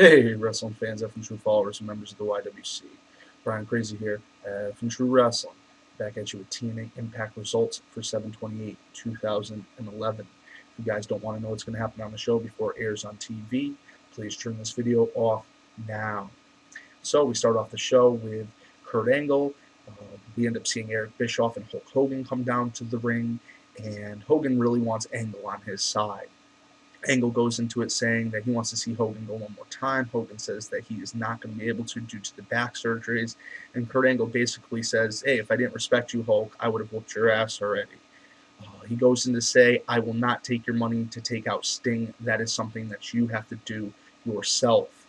Hey, wrestling fans, F and True followers, and members of the YWC. Brian Crazy here, F and True Wrestling, back at you with TNA Impact results for 7/28/2011. If you guys don't want to know what's going to happen on the show before it airs on TV, please turn this video off now. So we start off the show with Kurt Angle. We end up seeing Eric Bischoff and Hulk Hogan come down to the ring, and Hogan really wants Angle on his side. Angle goes into it saying that he wants to see Hogan go one more time. Hogan says that he is not going to be able to due to the back surgeries. And Kurt Angle basically says, hey, if I didn't respect you, Hulk, I would have whooped your ass already. He goes in to say, I will not take your money to take out Sting. That is something that you have to do yourself.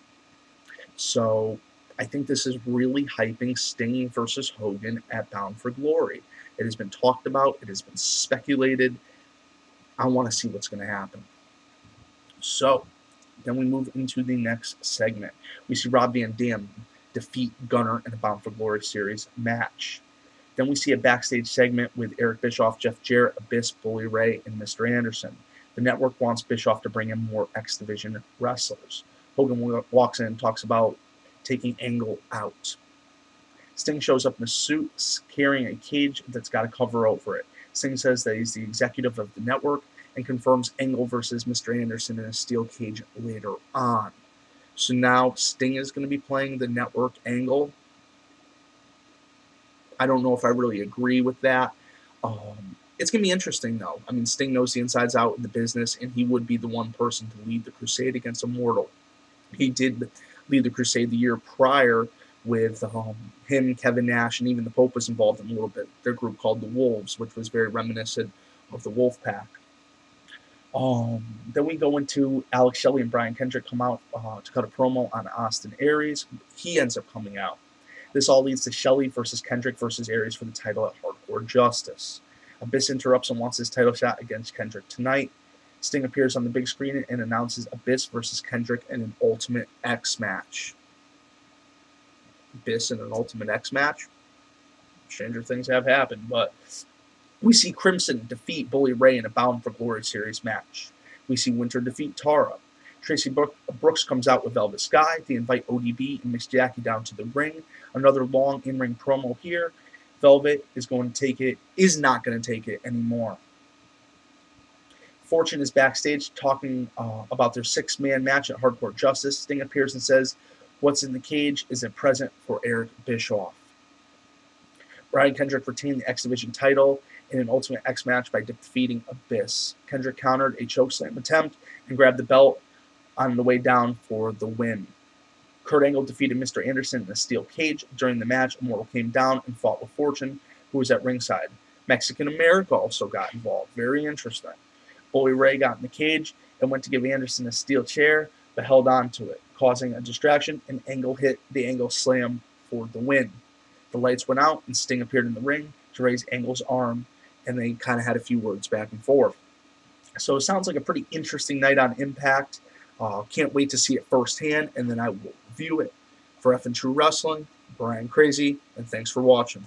So I think this is really hyping Sting versus Hogan at Bound for Glory. It has been talked about. It has been speculated. I want to see what's going to happen. So, then we move into the next segment. We see Rob Van Dam defeat Gunner in a Bound for Glory series match. Then we see a backstage segment with Eric Bischoff, Jeff Jarrett, Abyss, Bully Ray, and Mr. Anderson. The network wants Bischoff to bring in more X Division wrestlers. Hogan walks in and talks about taking Angle out. Sting shows up in a suit carrying a cage that's got a cover over it. Sting says that he's the executive of the network and confirms Angle versus Mr. Anderson in a steel cage later on. So now Sting is going to be playing the network angle. I don't know if I really agree with that. It's going to be interesting, though. I mean, Sting knows the insides out in the business, and he would be the one person to lead the crusade against Immortal. He did lead the crusade the year prior with him, Kevin Nash, and even the Pope was involved in a little bit. Their group called the Wolves, which was very reminiscent of the Wolf Pack. Then we go into Alex Shelley and Brian Kendrick come out to cut a promo on Austin Aries. He ends up coming out. This all leads to Shelley versus Kendrick versus Aries for the title at Hardcore Justice. Abyss interrupts and wants his title shot against Kendrick tonight. Sting appears on the big screen and announces Abyss versus Kendrick in an Ultimate X match. Abyss in an Ultimate X match? Stranger things have happened, but we see Crimson defeat Bully Ray in a Bound for Glory series match. We see Winter defeat Tara. Tracy Brooks comes out with Velvet Sky. They invite ODB and Miss Jackie down to the ring. Another long in-ring promo here. Velvet is not going to take it anymore. Fortune is backstage talking about their 6-man match at Hardcore Justice. Sting appears and says, what's in the cage is a present for Eric Bischoff. Brian Kendrick retained the X Division title in an Ultimate X match by defeating Abyss. Kendrick countered a chokeslam attempt and grabbed the belt on the way down for the win. Kurt Angle defeated Mr. Anderson in a steel cage. During the match, Immortal came down and fought with Fortune, who was at ringside. Mexican America also got involved. Very interesting. Bully Ray got in the cage and went to give Anderson a steel chair, but held on to it, causing a distraction, and Angle hit the Angle Slam for the win. The lights went out, and Sting appeared in the ring to raise Angle's arm, and they kind of had a few words back and forth. So it sounds like a pretty interesting night on Impact. Can't wait to see it firsthand, and then I will review it. For F and True Wrestling, Brian Crazy, and thanks for watching.